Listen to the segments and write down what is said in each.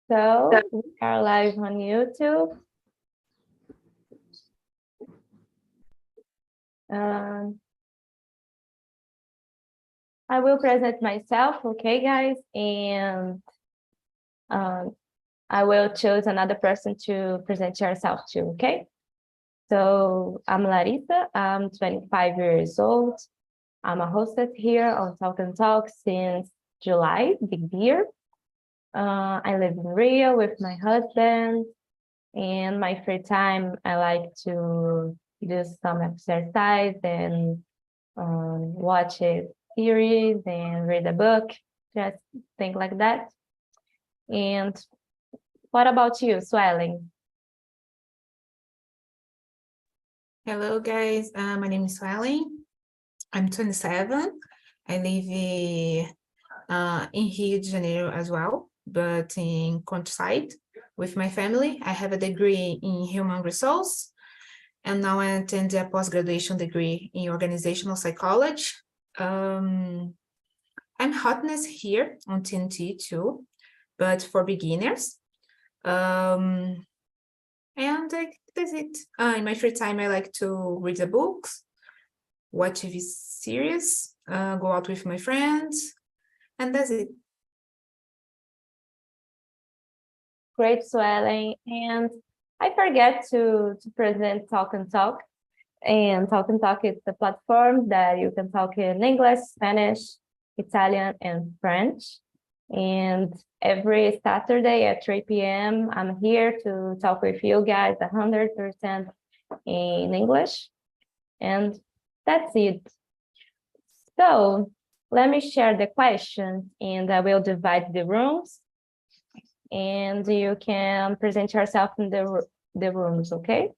So we are live on YouTube. I will present myself, okay, guys, and I will choose another person to present yourself to, okay? So I'm Larissa, I'm 25 years old. I'm a hostess here on Talk and Talk since July this year. I live in Rio with my husband, and my free time, I like to do some exercise and watch a series and read a book, just things like that. And what about you, Swelling? Hello, guys. My name is Swelling. I'm 27. I live in Rio de Janeiro as well, but in countryside with my family. I have a degree in human resource, and now I attend a post-graduation degree in organizational psychology. I'm hotness here on TNT too, but for beginners. And that's it. In my free time, I like to read the books, watch TV series, go out with my friends, and that's it. Great, Swelling. And I forget to present Talk and Talk. And Talk and Talk is the platform that you can talk in English, Spanish, Italian, and French. And every Saturday at 3 p.m., I'm here to talk with you guys 100% in English. And that's it. So let me share the questions, and I will divide the rooms. And you can present yourself in the rooms, okay?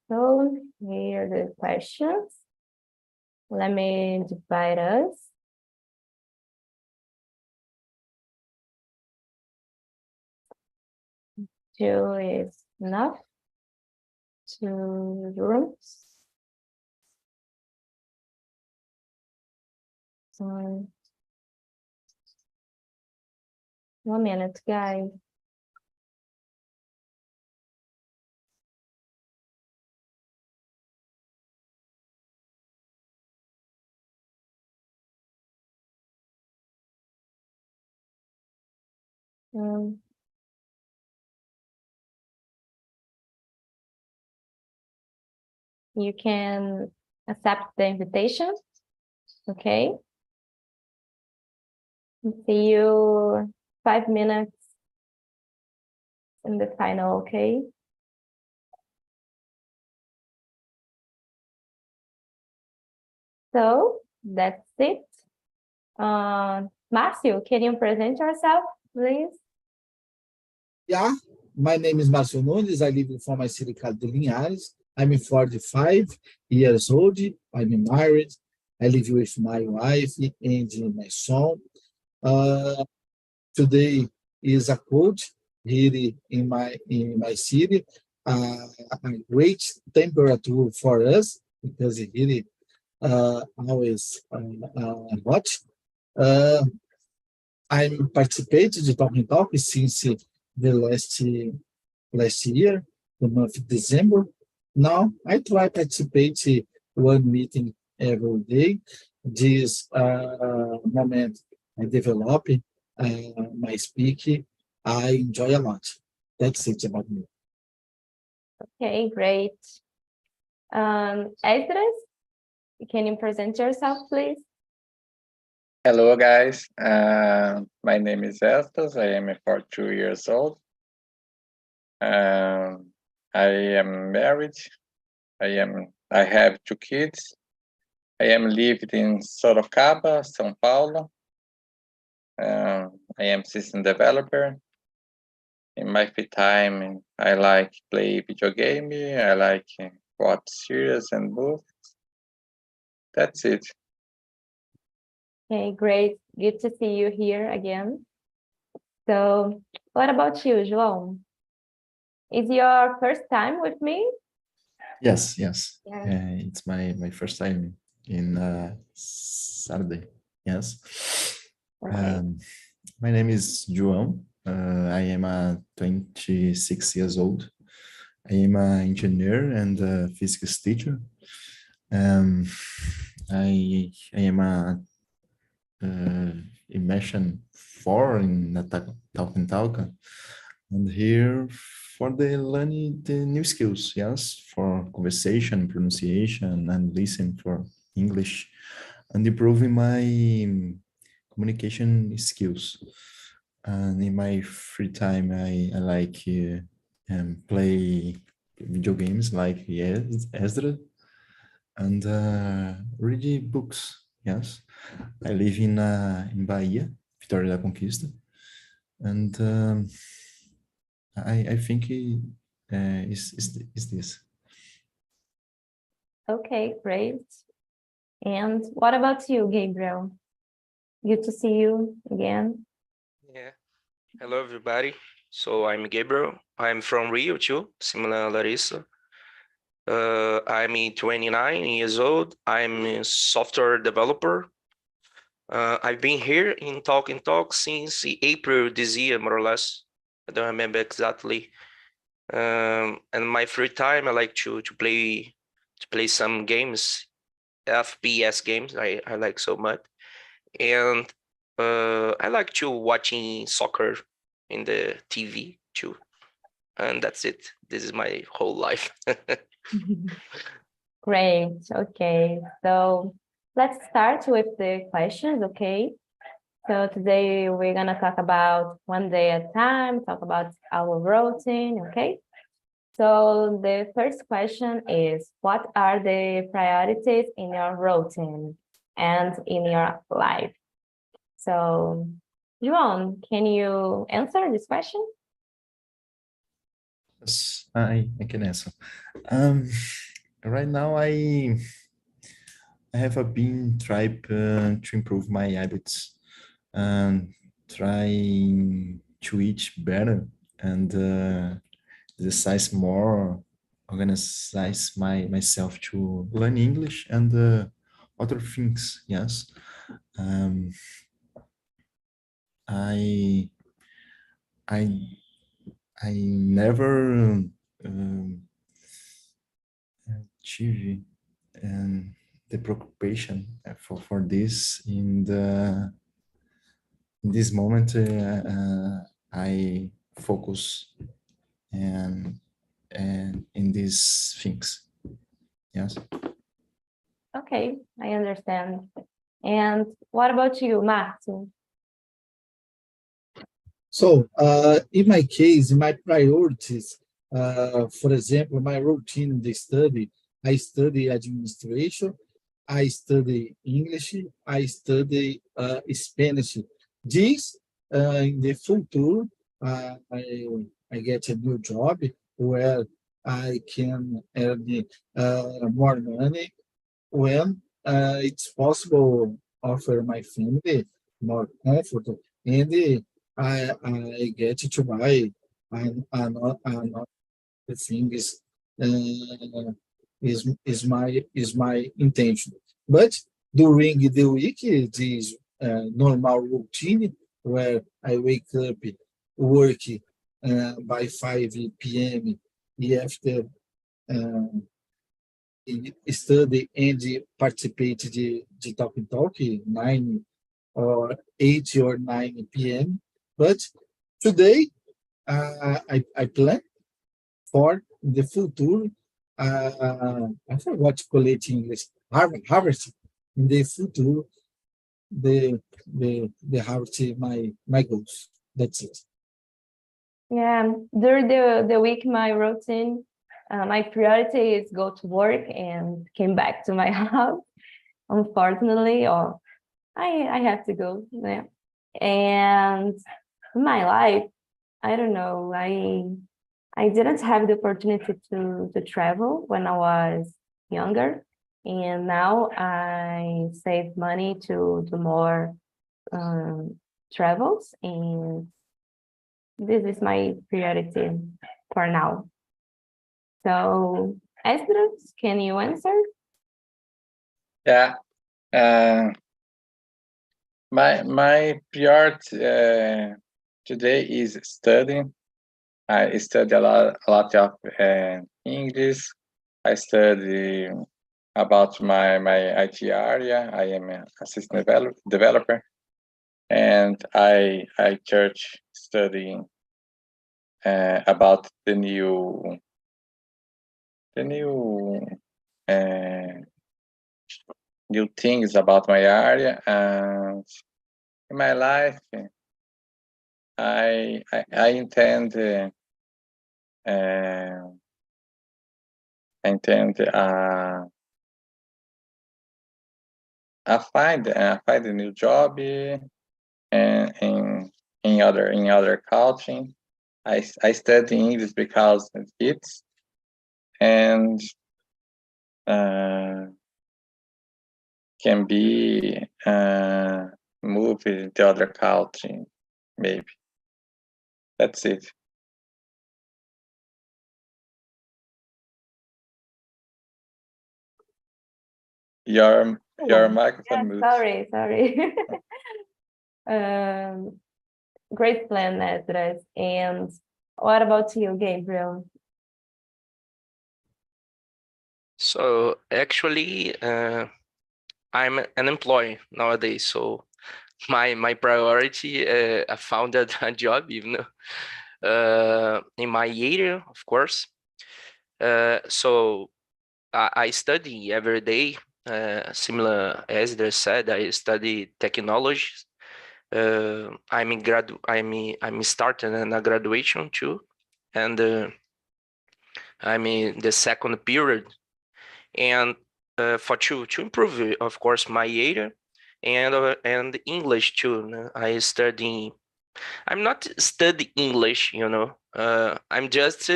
So here are the questions. Let me divide us. Two is enough. Two rooms. So, 1 minute, guys. You can accept the invitation, okay? See you 5 minutes in the final, okay? So that's it. Márcio, can you present yourself, please? Yeah, my name is Márcio Nunes. I live in former city called de Linhares. I'm 45 years old. I'm married. I live with my wife and my son. Today is a cold here in my city. A great temperature for us because here always hot. I'm participated in Talking Talk since the last year, the month of December. Now I try to participate one meeting every day. This moment I develop my speaking. I enjoy a lot. That's it about me. Okay, great. Esdras, can you present yourself, please? Hello, guys. My name is Estes. I am 42 years old. I am married. I have 2 kids. I am lived in Sorocaba, São Paulo. I am system developer. In my free time, I like play video game. I like watch series and books. That's it. Okay, great. Good to see you here again. So what about you, João? Is your first time with me? Yes. Yeah. It's my first time in Saturday. Yes. Okay. My name is João. I am 26 years old. I am an engineer and a physics teacher. I am a immersion 4 in the Talk and Talk, and here for the learning the new skills, yes, for conversation, pronunciation, and listen for English, and improving my communication skills. And in my free time, I like play video games like Esdra and read books. Yes, I live in Bahia, Vitória da Conquista, and I think is this. Okay, great. And what about you, Gabriel? Good to see you again. Yeah. Hello, everybody. So I'm Gabriel. I'm from Rio too, similar Larissa. I'm 29 years old. I'm a software developer. I've been here in Talk and Talk since April this year, more or less. I don't remember exactly. And my free time, I like to play some games, FPS games. I like so much, and I like to watching soccer in the TV too. And that's it. This is my whole life. Great. Okay. So let's start with the questions, okay? So today we're gonna talk about one day at a time, talk about our routine, okay? So the first question is, what are the priorities in your routine and in your life? So, João, can you answer this question? Yes, I can answer. Right now, I have been trying to improve my habits and trying to eat better and exercise more, organize myself to learn English and other things. Yes, um, I I I never tive the preoccupation for this in this moment. I focus and in these things. Yes. Okay, I understand. And what about you, Martin? So, in my case, in my priorities, for example, my routine in the study, I study administration, I study English, I study Spanish. This, in the future, I get a new job where I can earn more money when it's possible offer my family more comfort and I get to buy another thing is my intention. But during the week, it is normal routine where I wake up, work by 5 p.m. After uh, study and participate de Talk and Talk 9 or 8 or 9 p.m. But today I plan for the future. I forgot to call it in English. Harvest in the future. The harvest my goals. That's it. Yeah, during the week, my routine, my priority is go to work and came back to my house, unfortunately, or I have to go. Yeah. And my life, I don't know, I didn't have the opportunity to travel when I was younger, and now I save money to do more travels, and this is my priority for now. So, Esdras, can you answer? Yeah. My priority today is studying. I study a lot of English. I study about my IT area. I am an assistant developer, and I church studying about the new new things about my area. And in my life, I intend I find a new job and in other culture. I study English because it's and can be move to the other culture, maybe. That's it. Your microphone moved. Sorry. Great plan, Esdras. And what about you, Gabriel? So actually, I'm an employee nowadays. So my priority, I found a job, even in my area, of course. So I study every day. Similar as they said, I study technology. I'm starting in a graduation too, and I'm in the second period. And for to improve, of course, my area and English too. I'm not studying English, I'm just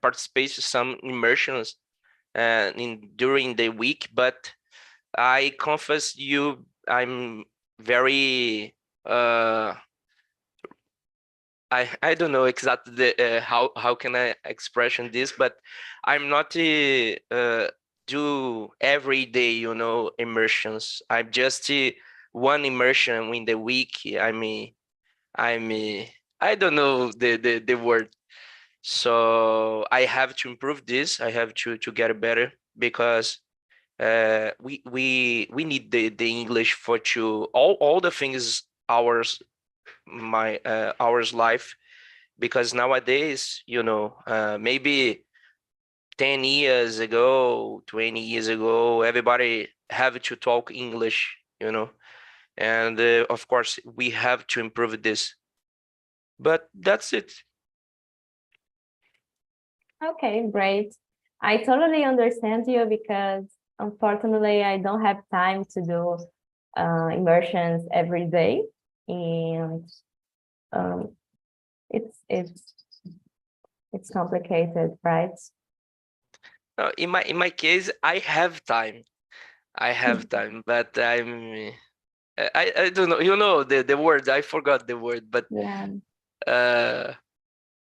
participating some immersions during the week, but I confess you, I'm very I don't know exactly how can I expression this, but I'm not do every day, immersions. I'm just one immersion in the week. I don't know the word. So I have to improve this. I have to get better because we need the English for to all the things ours ours life, because nowadays maybe 10 years ago, 20 years ago, everybody have to talk English, and of course we have to improve this, but that's it. Okay, great. I totally understand you because unfortunately I don't have time to do immersions every day, and um, it's complicated, right? In my case, I have time. But I don't know. The word. I forgot the word, but Yeah. uh,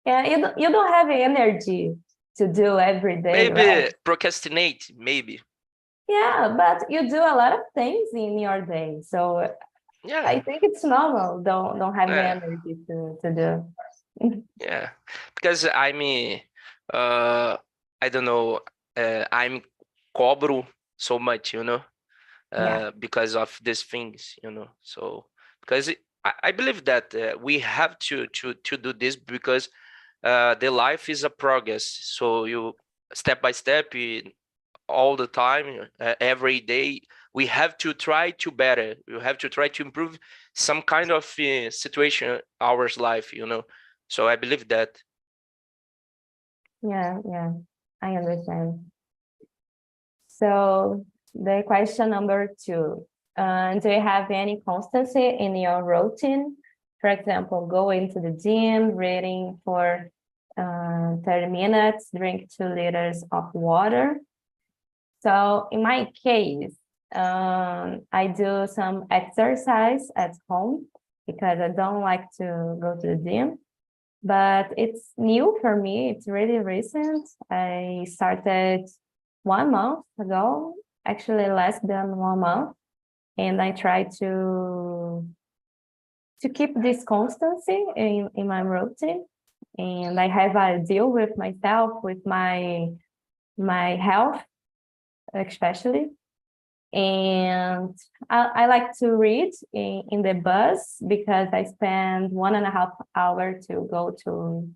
Yeah, you don't have energy to do every day, maybe right? procrastinate. Maybe. Yeah, but you do a lot of things in your day, so I Yeah. think it's normal. Don't have the Yeah. energy to do. Yeah. Because I don't know. I'm cobro so much, Yeah. because of these things, So because I believe that we have to do this because the life is a progress. So you step by step, all the time, every day, we have to try to better. You have to try to improve some kind of situation our life, So I believe that. Yeah, I understand. So the question number 2, do you have any constancy in your routine? For example, going to the gym, reading for 30 minutes, drink 2 liters of water. So in my case, I do some exercise at home because I don't like to go to the gym. But it's new for me. It's really recent. I started 1 month ago, actually less than 1 month. and I try to keep this constancy in my routine. And I have a deal with myself, with my health, especially. And I like to read in the bus because I spend 1.5 hours to go to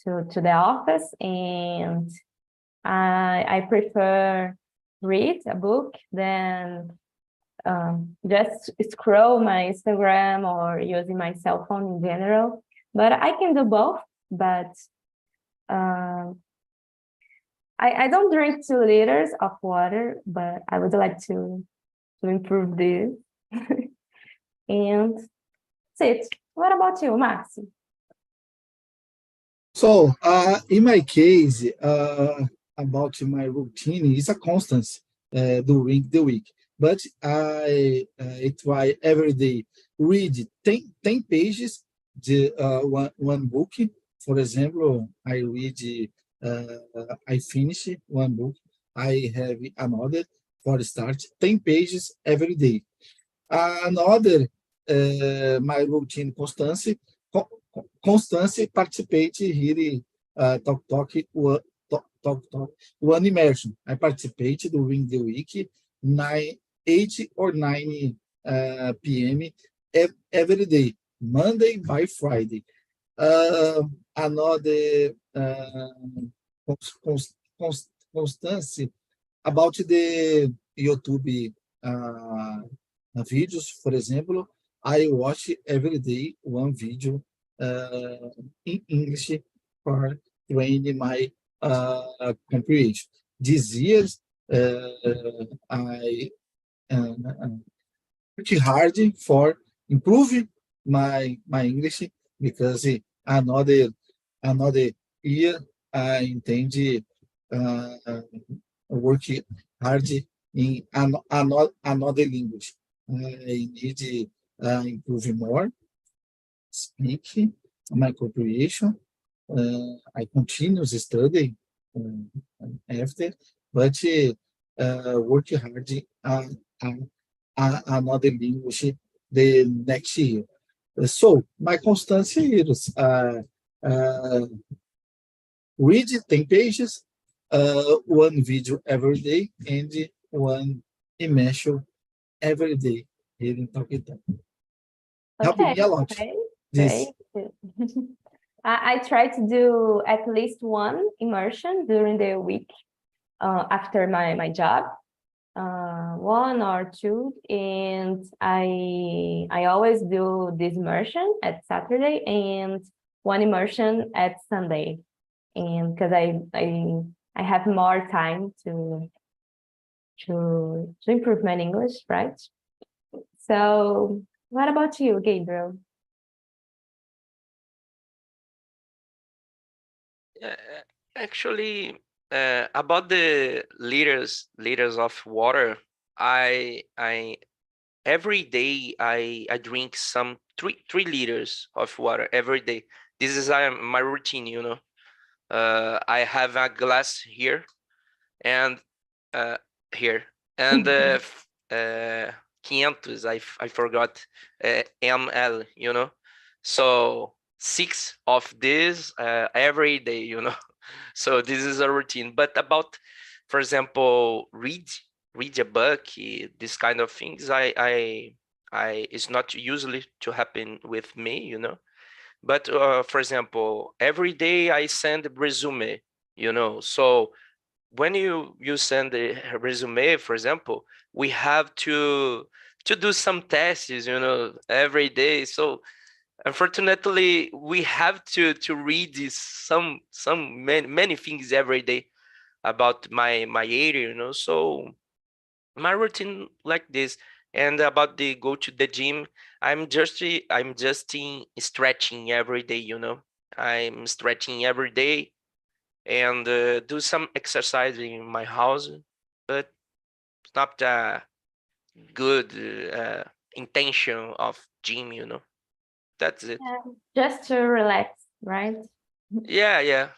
the office, and I prefer read a book than just scroll my Instagram or using my cell phone in general. But I can do both, but I don't drink 2 liters of water, but I would like to improve this. And that's it. What about you, Maxi? So, in my case, about my routine is a constant during the week, but I try every day read 10 pages, one book. For example, I finish one book, I have another for start 10 pages every day. Another, my routine constância participate here, talk one immersion. I participate during the week 8 or 9 p.m. Every day, Monday by Friday. Another constância about the YouTube videos, for example. I watch every day one video in English for training my comprehension. This year, I work hard for improving my English because another year I intend work hard in another language. I need improve more speaking, my comprehension. I continue study after, but work hard another language the next year. So my constancy is read 10 pages, one video every day, and one immersion every day here in Talk. Help me a lot. Okay, This. great. I try to do at least one immersion during the week after my job, 1 or 2, and I always do this immersion at Saturday and one immersion at Sunday, and because I have more time to improve my English, right? So what about you, Gabriel? Actually, about the liters of water, I every day I drink some 3 liters of water every day. This is my routine, you know. I have a glass here and uh, here and 500, I forgot, ml, you know. So 6 of this every day, you know. So this is a routine. But about, for example, read a book, this kind of things, I it's not usually to happen with me, you know. But for example, every day I send a resume, you know. So when you send a resume, for example, we have to do some tests, you know, every day. So unfortunately, we have to read this some many things every day about my area, you know. So my routine like this. And about the go to the gym, I'm just in stretching every day, you know. I'm stretching every day and do some exercise in my house, but it's not a good intention of gym, you know. That's it. Just to relax, right? Yeah.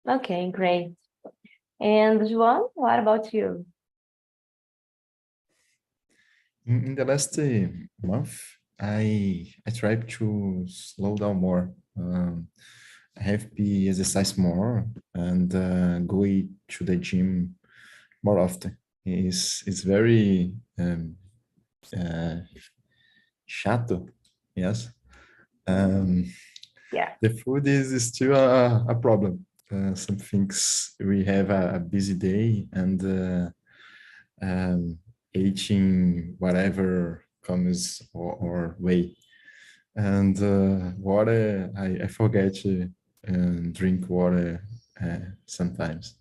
Okay, great. And João, what about you? In the last month, I tried to slow down more. I have be exercise more and go to the gym more often. It's very uh, chato, yes. Yeah. The food is still a problem. Some things we have a busy day and eating whatever comes our way. And water, I forget to drink water sometimes.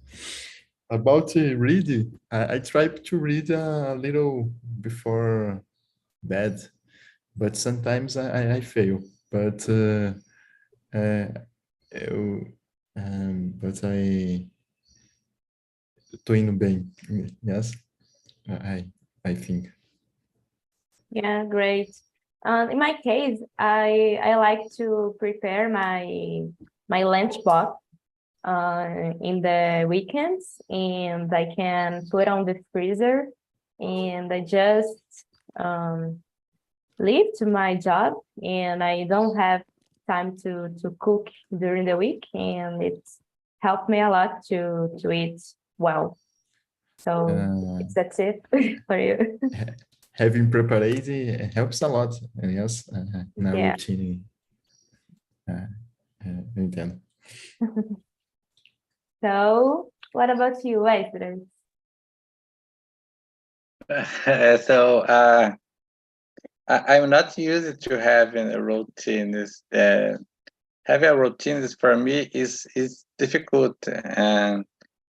About reading, I try to read a little before bed, but sometimes I fail. But eu, but tô indo bem. Yes, I I think. Yeah, great. In my case, I like to prepare my lunch box in the weekends, and I can put on the freezer, and I just leave to my job, and I don't have time to cook during the week, and it's helped me a lot to eat well. So it's that's it for you. Having prepared helps a lot. Yes, na Yeah. routine. Entendo. So what about you, Wesley? So I'm not used to having a routine. Having a routine is for me is difficult, and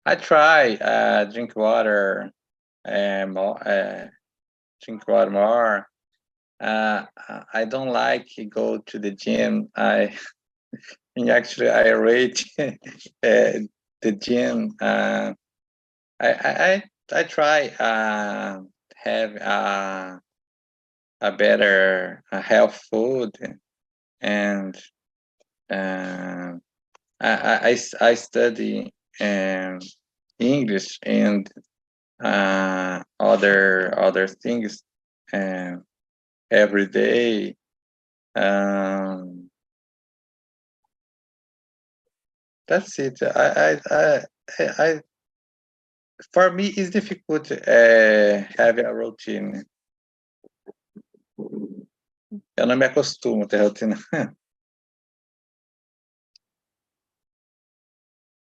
I try drink water and drink water more. I don't like to go to the gym. Actually I rate the gym. I try have a better health food, and I study English and other things every day. That's it. For me, it's difficult have a routine. Eu não me acostumo a ter rotina.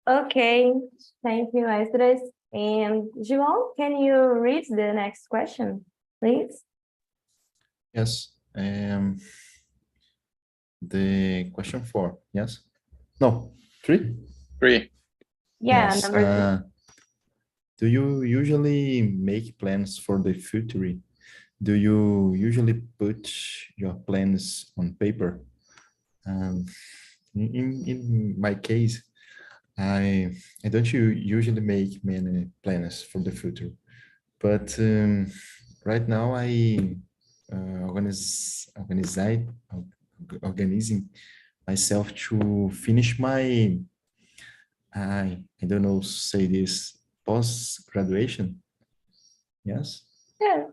Okay, thank you, Esdras. And João, can you read the next question, please? Yes. The question 4. Yes. No, 3. 3. Yeah, Yes. number 3. Do you usually make plans for the future? Do you usually put your plans on paper? In my case, I don't usually make many plans for the future, but right now I organizing myself to finish my I don't know say this post graduation. Yes. Yeah.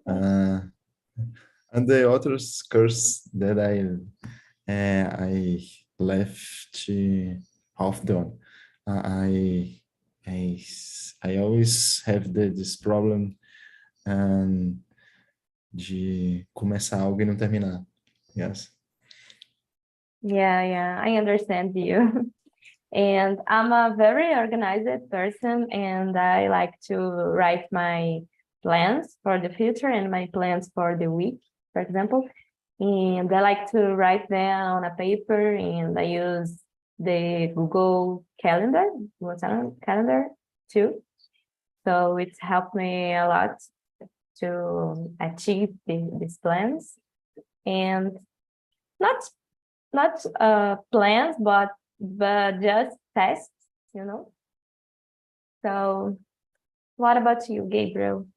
And the other course that I left half done. I I always have this problem de começar algo e não terminar. Yes. Yeah, I understand you. And I'm a very organized person, and I like to write my plans for the future and my plans for the week, for example. And I like to write them on a paper, and I use the Google Calendar, calendar too. So it's helped me a lot to achieve these plans, and not plans, but just tests, you know. So what about you, Gabriel?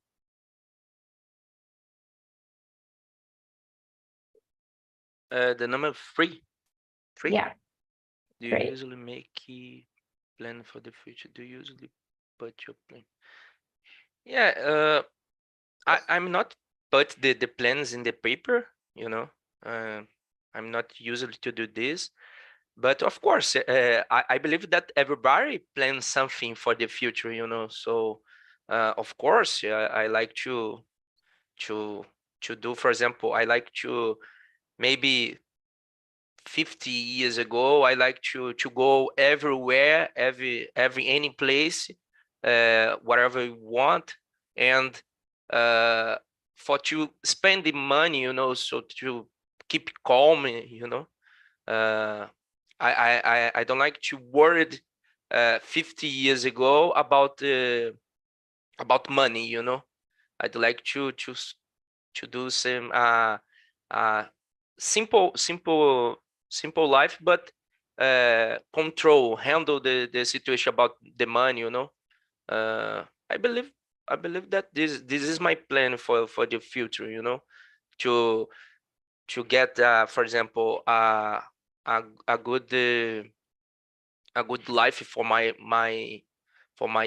The number 3. 3? Yeah, Do you great. usually make a plan for the future? Do you usually put your plan? Yeah, I'm not put the plans in the paper, you know. I'm not usually to do this, but of course, I believe that everybody plans something for the future, you know. So, of course, I like to do, for example, I like to maybe 50 years ago, I like to go everywhere, any place, whatever you want, and for to spend the money, you know, so to keep calm, you know. uh, I don't like to worried 50 years ago about money, you know. I'd like to do some uh simple life, but handle the situation about the money, you know. uh i believe I believe that this is my plan for the future, you know, to get for example a a good uh, a good life for my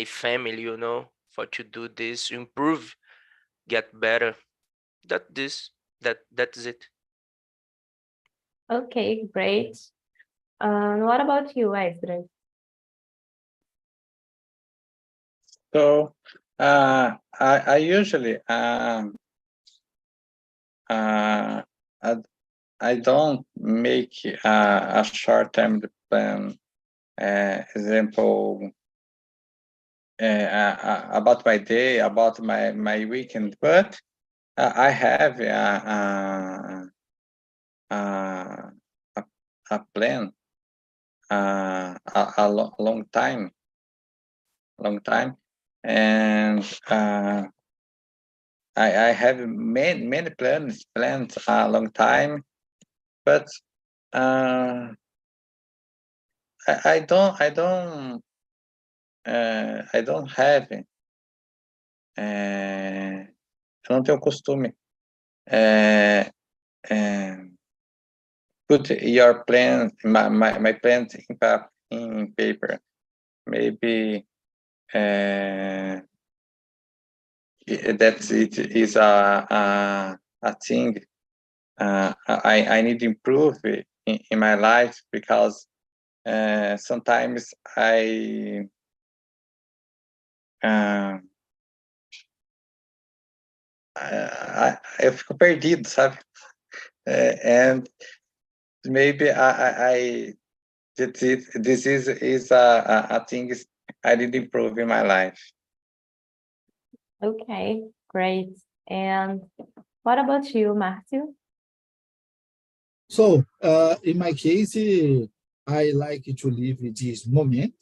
family, you know, for to do this, improve, get better. that this that is it. Okay, great. What about you, Esdras? So I usually uh, I, I don't make a short-term plan. Example about my day, about my weekend, but I have uh, a plan a long time, and I have many plans a long time, but I don't have eu não tenho costume put your plans, my plans in paper. Maybe that's it is a thing I need to improve in my life, because sometimes eu fico perdido, sabe? And maybe this is a thing I need to improve in my life. Okay, great. And what about you, Marcio? So, in my case, I like to live this moment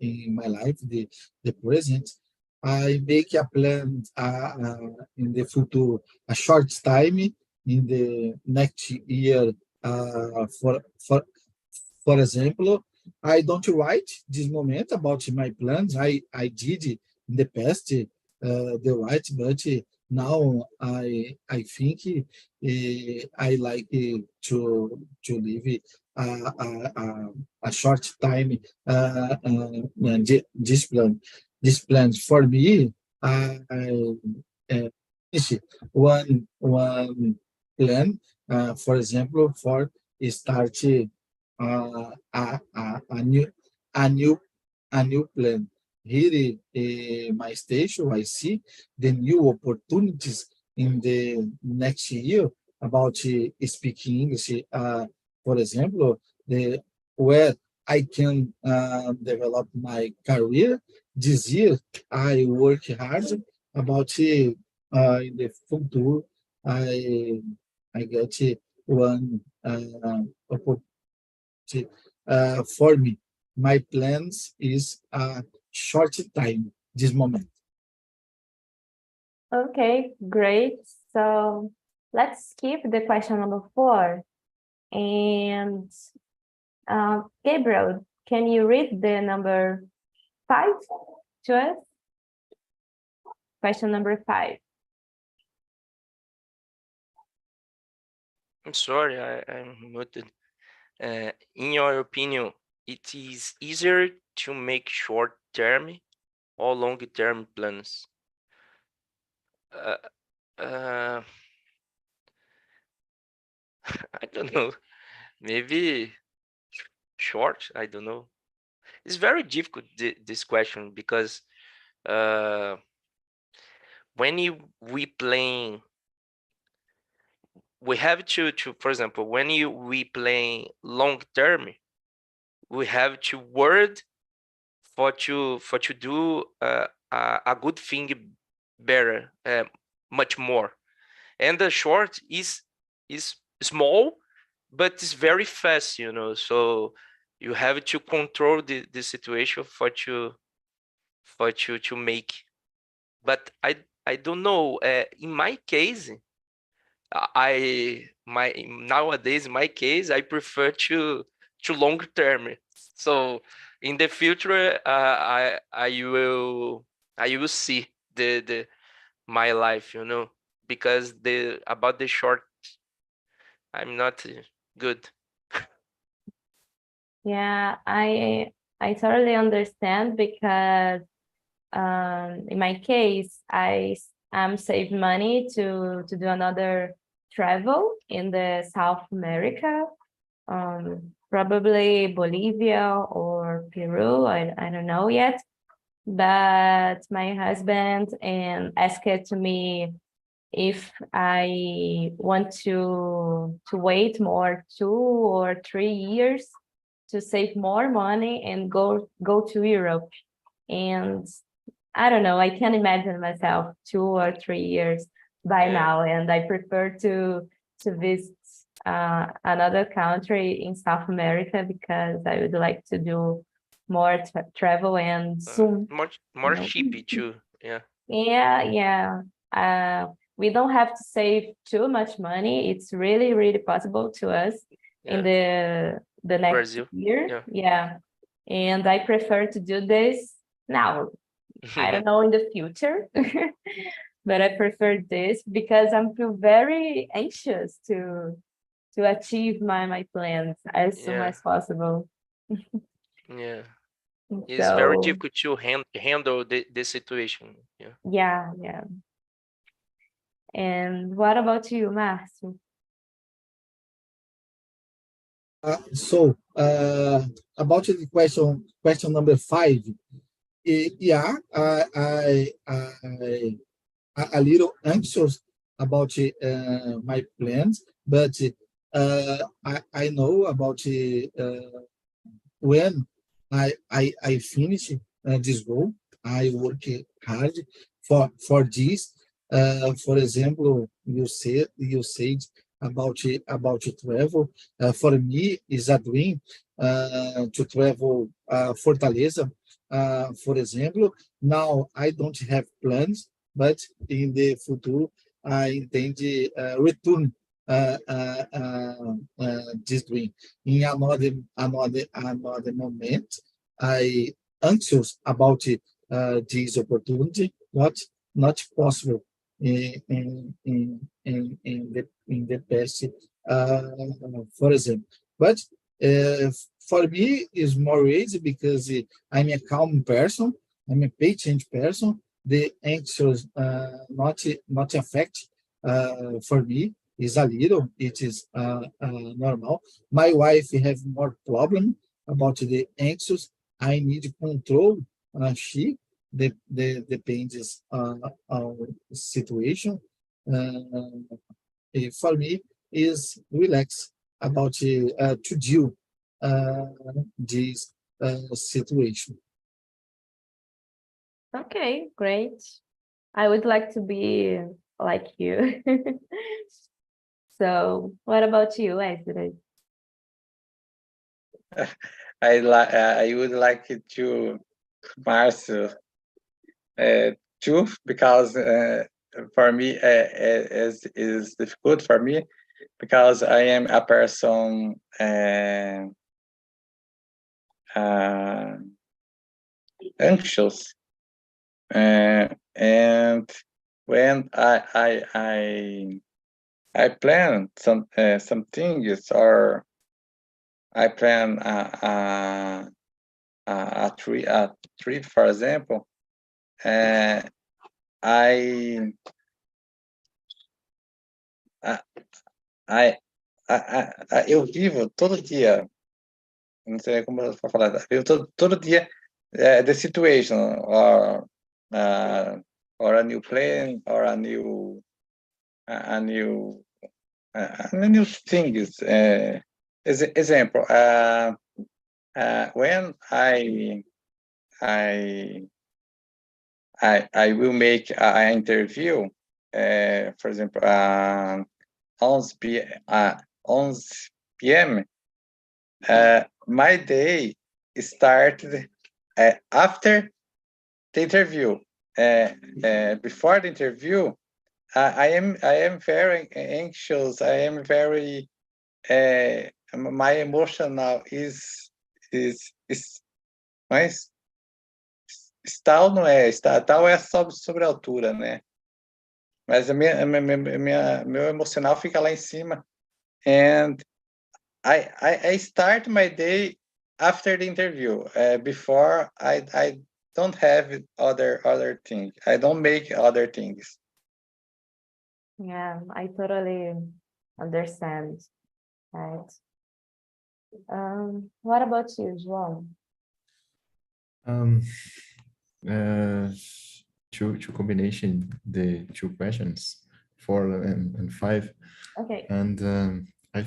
in my life, the present. I make a plan in the future, a short time in the next year. For example, I don't write this moment about my plans. I did in the past the right, but now I think I like live a short time this plan. This plans for me. I finish one plan, for example, for start a new a new plan. Here in my station, I see the new opportunities in the next year about speaking English. For example, the where I can develop my career. This year, I work hard about in the future. I I get one opportunity for me. My plans is a short time this moment. Okay, great. So let's skip the question number 4. And Gabriel, can you read the number 5 to us? Question number 5. I'm sorry, I'm muted. In your opinion, it is easier to make short-term or long-term plans? Uh, I don't know. Maybe short. I don't know. It's very difficult this question because when we playing, we have to for example, when we playing long term, we have to word for to do a good thing better, much more. And the short is small, but it's very fast, so you have to control the situation for to make. But I don't know, in my case, nowadays, in my case, I prefer to long term. So in the future, I will see the my life, because the about the short, I'm not good. Yeah, I totally understand because in my case, I'm save money to do another travel in the South America, probably Bolivia or Peru. I don't know yet, but my husband and asked to me if I want to wait more 2 or 3 years to save more money and go to Europe. And I don't know, I can't imagine myself 2 or 3 years by Yeah. now, and I prefer to visit another country in South America because I would like to do more travel and soon. More know. cheapy too. Yeah. Yeah. We don't have to save too much money. It's really, really possible to us in the next Brazil. year. Yeah. Yeah. And I prefer to do this now. I don't know in the future, but I prefer this because I'm feel very anxious to achieve my plans as soon Yeah. as possible. Yeah. It's very So difficult to handle the situation. Yeah. yeah. And what about you, Marcio? About the question number 5, yeah, a little anxious about my plans, but I know about when I finish this goal, I work hard for this. For example, you said about travel. For me, is a dream to travel Fortaleza. For example, now I don't have plans, but in the future I intend return this dream in another moment. I anxious about this opportunity, not possible in the past, for example. But for me, it's more easy because I'm a calm person, I'm a patient person. The anxious not affect for me is a little, it is normal. My wife have more problem about the anxious. I need to control she depends on situation. For me is relax about to deal this situation. Okay, great. I would like to be like you. So what about you, Ezra? I would like to Marcel too, because for me is difficult for me because I am a person anxious, and when I plan some things, or I plan a trip, for example. I eu vivo todo dia, não sei como eu vou falar, eu todo dia the situation or a new plan or a new things. Example, when I will make an interview, for example, 11 p.m. My day started after the interview. Before the interview, I am very anxious. I am very my emotional is mas tal não é, tal é sobre a altura, né? Mas meu emocional fica lá em cima. And I start my day after the interview. Before I don't have other things. I don't make other things. Yeah, I totally understand. Right. What about you, João? To combination the two questions, 4 and 5. Okay. And I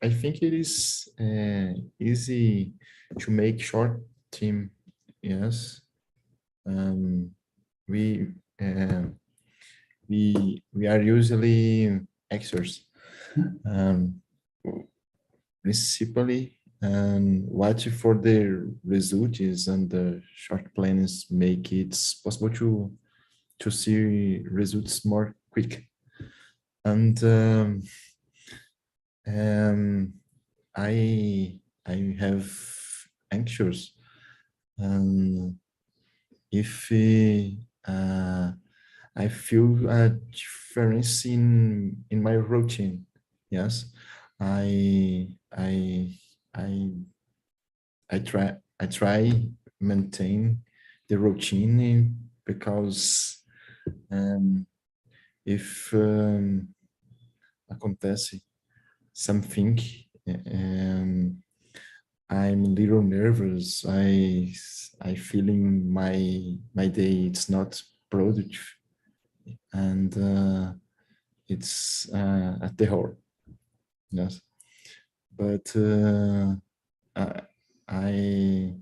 think it is easy to make short team. Yes. We are usually experts, principally, and watch for the results, and the short plans make it possible to see results more quick. And I have anxious, if I feel a difference in my routine. Yes, I try maintain the routine, because if acontece something, I'm a little nervous. I feeling my day it's not productive, and it's a terror. Yes, but I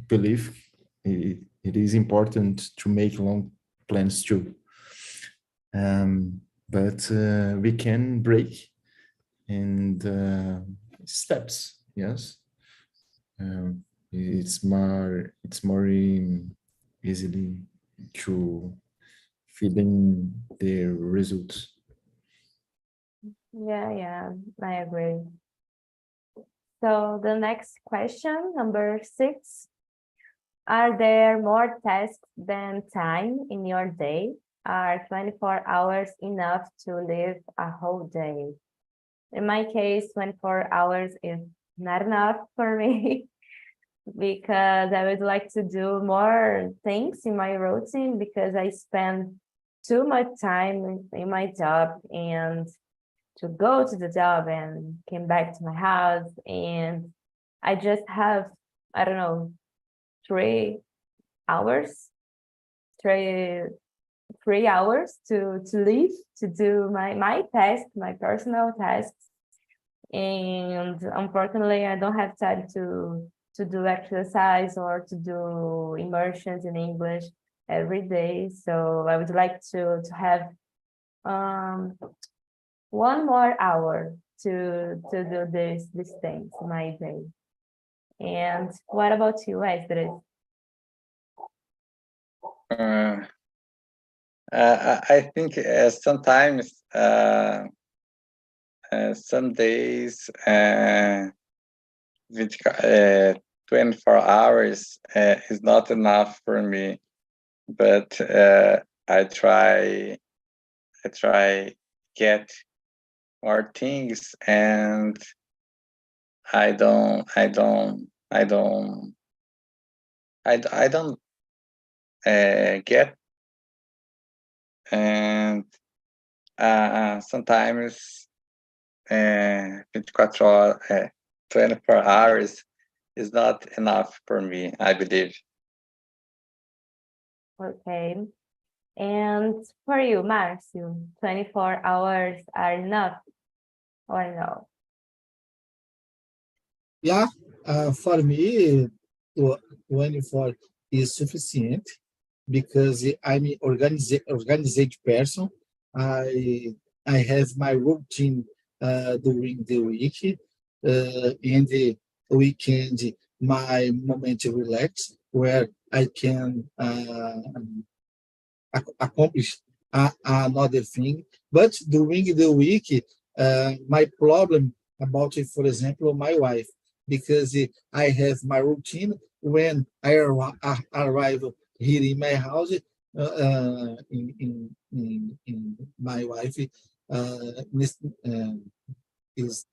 believe it is important to make long plans too. But we can break in the steps. Yes, it's more easily to feeling the results. Yeah, I agree. So the next question, number 6. Are there more tasks than time in your day? Are 24 hours enough to live a whole day? In my case, 24 hours is not enough for me because I would like to do more things in my routine, because I spend too much time in my job, and to go to the job and came back to my house, and I just have, I don't know, 3 hours, three hours to live, to do my task, my personal tasks. And unfortunately, I don't have time to do exercise or to do immersions in English every day. So I would like to have 1 more hour to do these things in my day. And what about you, Esdras? I think sometimes some days with 24 hours is not enough for me, but I try get more things, and I don't get, and sometimes 24 hours, 24 hours is not enough for me, I believe. Okay. And for you, Marcio, 24 hours are enough or no? Yeah, for me, 24 is sufficient because I'm an organized person. I I have my routine during the week, and the weekend my moment to relax where I can accomplish another thing. But during the week, my problem about it, for example, my wife, because I have my routine when I arrive here in my house, in my wife is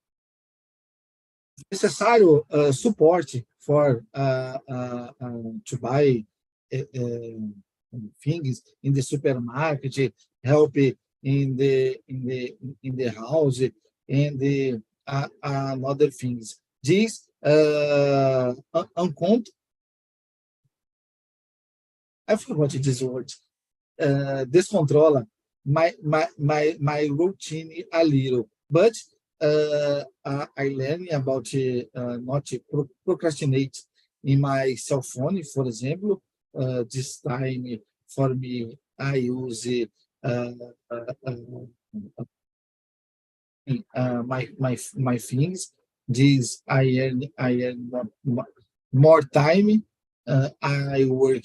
necessário support for to buy things in the supermarket, help in the house, and another things. This I forgot this word. Descontrola my routine a little, but I learn about not to procrastinate in my cell phone, for example. This time for me, I use uh, uh, my things. This I earn more time. I work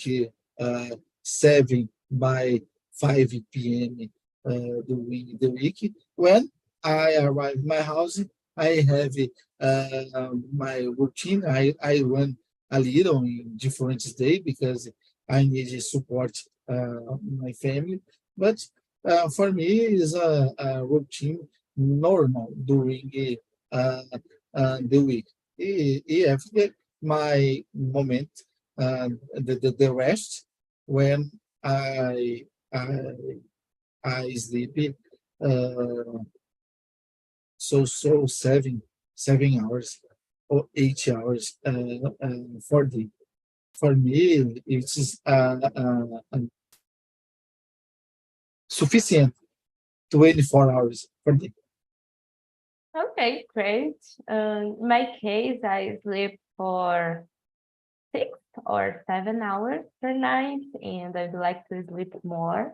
7 by 5 p.m. During the week. When I arrive my house, I have my routine. I run a little in different days because I need to support my family. But for me, it's a routine normal during uh, the week. After my moment, the rest when I I, I sleep uh, so 7 hours or 8 hours for me it's sufficient 24 hours for the Okay, great. In my case, I sleep for 6 or 7 hours per night, and I'd like to sleep more.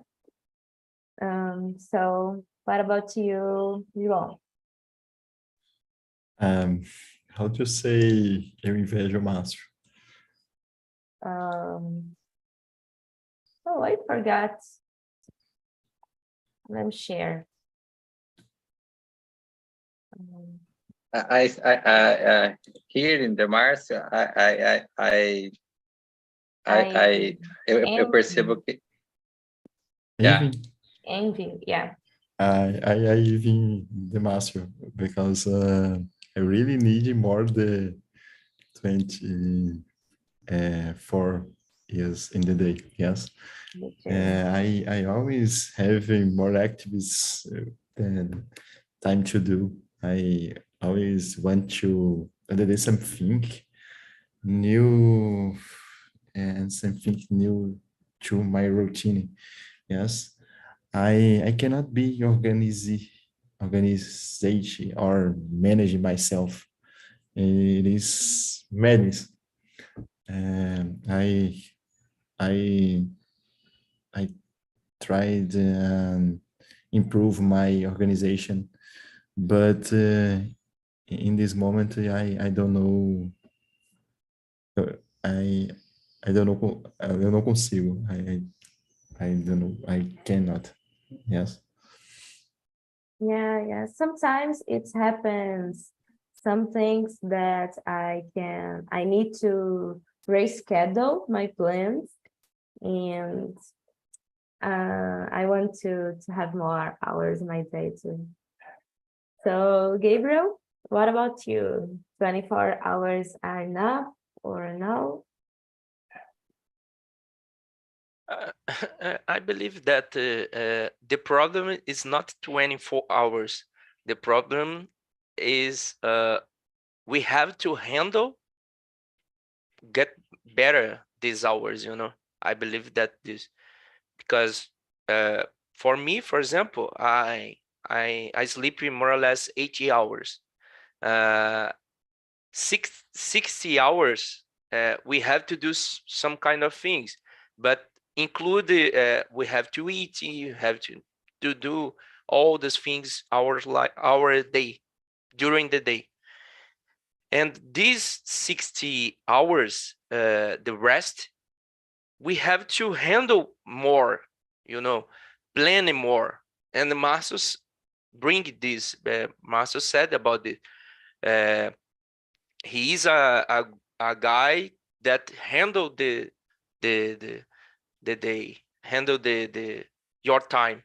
So what about you, João? How to say eu invejo o Márcio? Oh, I forgot. Let me share. Here in the Márcio, eu percebo que yeah. Envy, yeah. I even the Márcio because I really need more the 24 years in the day. Yes, I always have more activities than time to do. I always want to do something new and something new to my routine. Yes, I cannot be organization or managing myself. It is madness. I I I tried improve my organization, but in this moment I don't know. I I don't know. Eu não consigo. I don't know. I cannot. Yes. Yeah. Sometimes it happens. Some things that I need to reschedule my plans, and I want to have more hours in my day too. So, Gabriel, what about you? 24 hours are enough or no? I believe that the problem is not 24 hours. The problem is we have to get better these hours, you know. I believe that this, because for me, for example, I sleep in more or less 80 hours. 60 hours, we have to do some kind of things, but include we have to eat, you have to do all these things our day, during the day. And these 60 hours, the rest, we have to handle more, you know, planning more. And Marcus bring this, Marcus said about it. He is a guy that handle the day, handle the your time.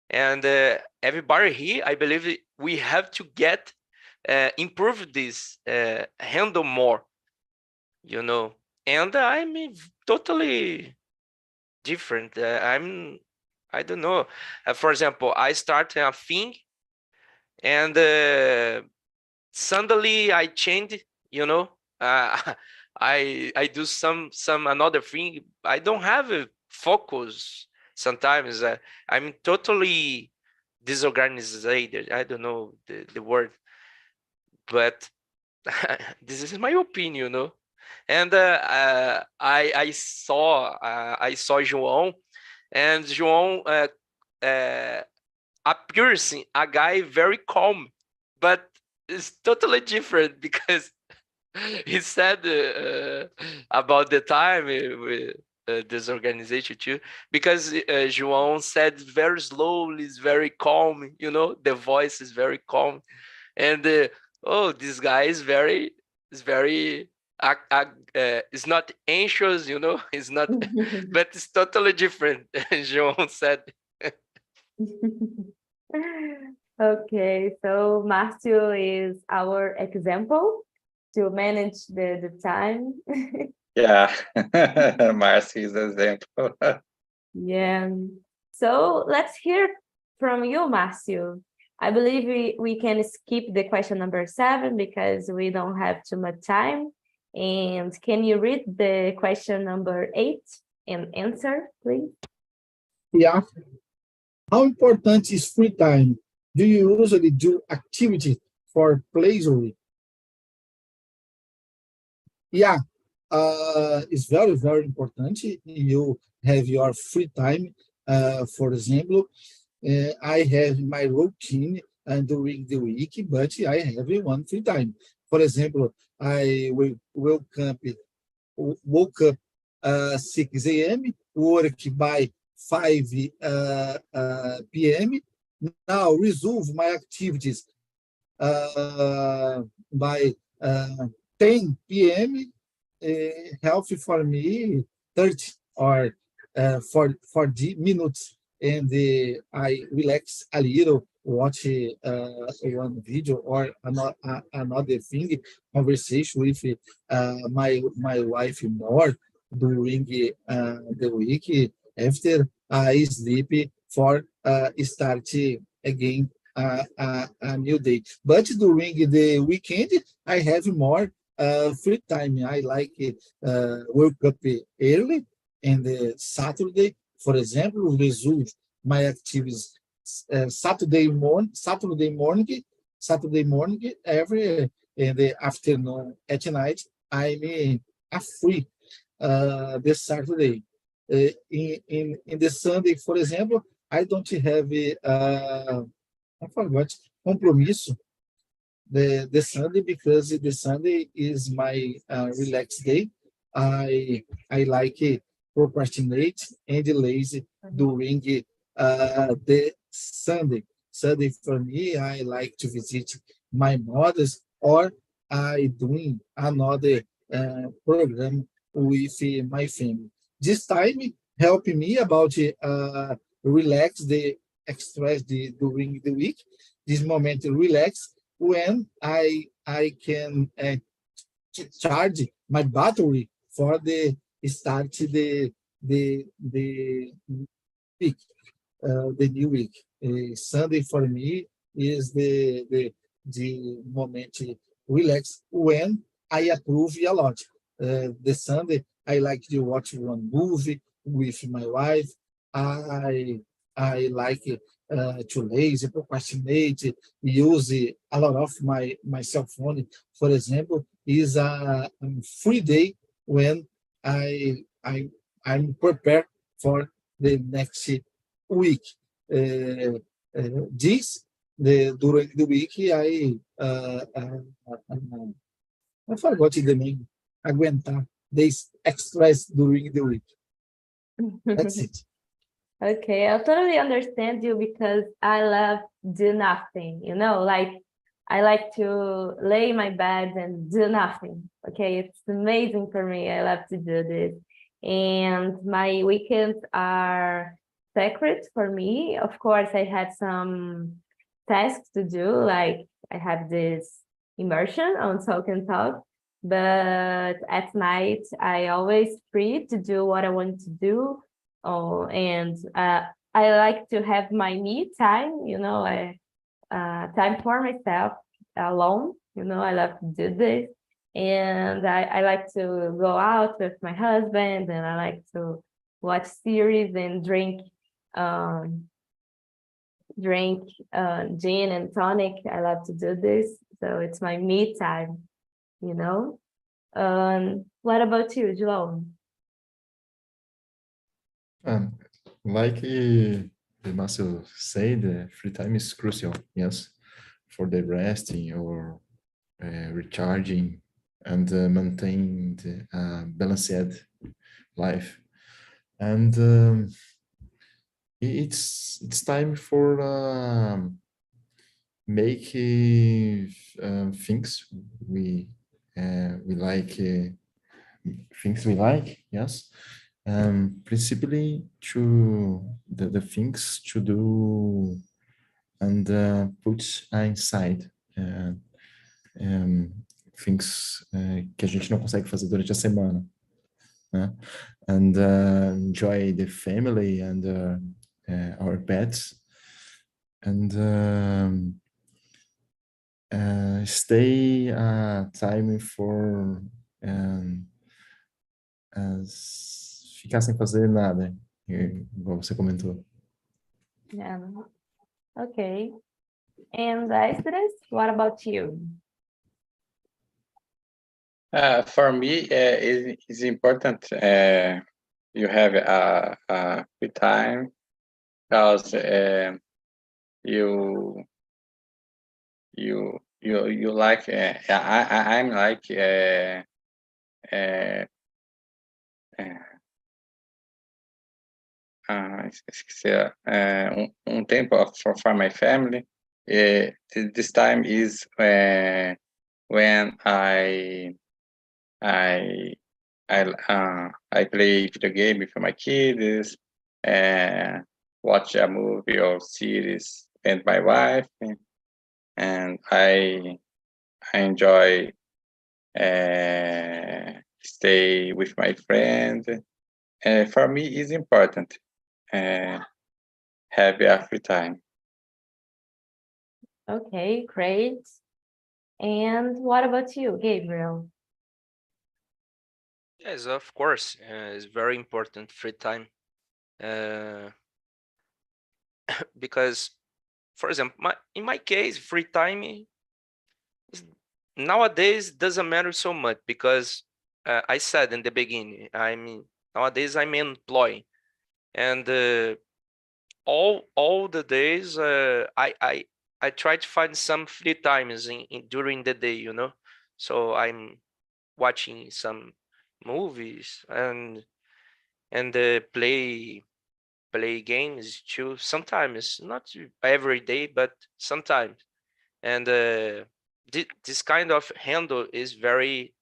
And everybody here, I believe we have to get improve this, handle more, you know. And I'm totally different. I don't know. For example, I start a thing, and suddenly I change, you know. I do some another thing. I don't have a focus sometimes. I'm totally disorganized. I don't know the word, but this is my opinion, you know. And I saw João, and João appears a guy very calm, but it's totally different because he said about the time with this organization too, because João said very slowly, it's very calm, you know, the voice is very calm. And oh, this guy is very it's not anxious, you know. It's not, but it's totally different. João said. Okay, so Marcio is our example to manage the time. Yeah, Marcy is an example. Yeah. So let's hear from you, Marcio. I believe we can skip the question number 7 because we don't have too much time. And can you read the question number 8 and answer, please? Yeah. How important is free time? Do you usually do activity for pleasure? Yeah, it's very, very important. You have your free time. For example, I have my routine during the week, but I have one free time. For example, I will woke up 6 a.m., work by 5 p.m. Now resume my activities by 10 p.m. Healthy for me 30 or 40 minutes, and I relax a little, watch one video or another thing, conversation with my wife more during the week. After I sleep for start again a new day. But during the weekend, I have more free time. I like wake up early, and Saturday, for example, resume my activities Saturday morning, every in the afternoon at night. I'm free this Saturday. In the Sunday, for example, I don't have I forgot compromisso the Sunday, because the Sunday is my relaxed day. I like procrastinate and lazy during the Sunday. Sunday for me, I like to visit my mothers, or I doing another program with my family. This time helping me about relax the express during the week. This moment relax when I can charge my battery for the start the week, the new week. Sunday for me is the moment relax when I approve a lot. The Sunday I like to watch one movie with my wife. I I like to lazy, procrastinate, use a lot of my cell phone. For example, is a free day when I'm prepared for the next week. Uh, this during the week I forgot the name. Aguentar this extras during the week. That's it. Okay, I totally understand you because I love do nothing, like I like to lay in my bed and do nothing. Okay, it's amazing for me. I love to do this. And my weekends are sacred for me. Of course, I had some tasks to do, like I have this immersion on Talk and Talk, but at night I always free to do what I want to do. Oh, and I like to have my me time, time for myself alone. I love to do this. And I like to go out with my husband, and I like to watch series and um, drink gin and tonic. I love to do this. So it's my me time, you know. What about you, João? Like Marcel said, free time is crucial, yes, for the resting or recharging and maintain the balanced life. And it's time for make things we like, things we like, yes. Principally to the things to do and put inside things que a gente não consegue fazer durante a semana, né? And enjoy the family and our pets, and stay time for ficar sem fazer nada, igual você comentou. Yeah. Okay. And Esdras, what about you? For me, it's important you have a free time because you like I'm like esqueci, tempo for my family. This time is when I play video game with my kids, watch a movie or series with my wife, and I enjoy stay with my friend. For me, it's important have a free time. Okay, great. And what about you, Gabriel? Yes, of course. It's very important free time. Because, for example, in my case, free time nowadays doesn't matter so much because I said in the beginning, nowadays I'm employed, and all the days I try to find some free times during the day, So I'm watching some movies and play games too. Sometimes, not every day, but sometimes. And this kind of handle is very,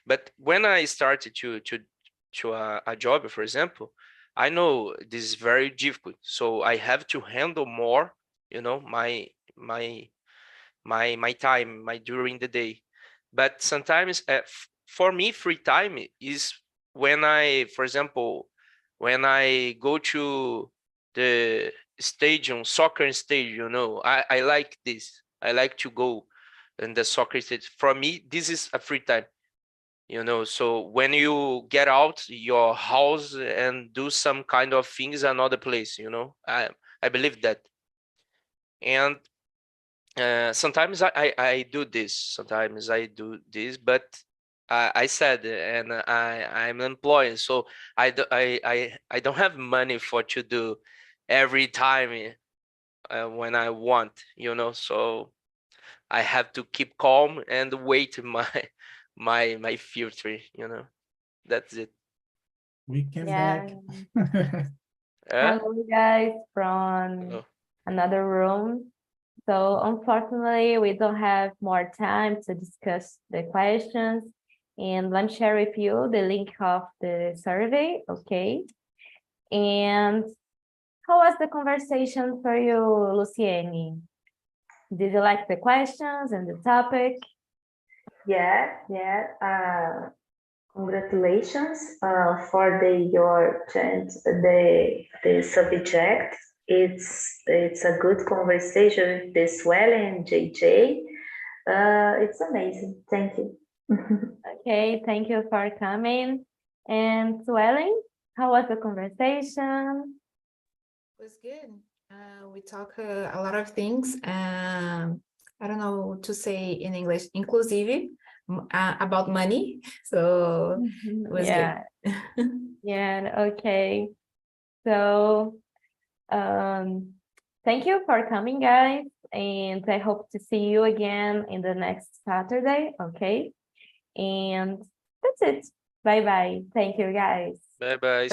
But when I started to a job, for example, I know this is very difficult. So I have to handle more, my time, my during the day. But sometimes for me, free time is when I, for example, when I go to the stadium, soccer stadium, you know, I like this. I like to go in the soccer stadium. For me, this is a free time, you know. So when you get out your house and do some kind of things another place, you know, I believe that. And sometimes I do this, sometimes I do this, but I said, and I'm employed, so I don't have money for to do every time when I want, you know. So I have to keep calm and wait my future, you know. That's it. We came Yeah. back. Hello, guys, from Hello. another room. So unfortunately, we don't have more time to discuss the questions. And let me share with you the link of the survey, okay? And how was the conversation for you, Luciene? Did you like the questions and the topic? Yeah. Congratulations for your change, the subject. It's a good conversation with the Swell and JJ. It's amazing. Thank you. Okay, thank you for coming. And Swelling, how was the conversation? It was good. We talk a lot of things. I don't know to say in English, inclusive, about money. So it was Yeah. good. Yeah, okay. So thank you for coming, guys, and I hope to see you again in the next Saturday, okay? And that's it. Bye-bye. Thank you, guys. Bye bye.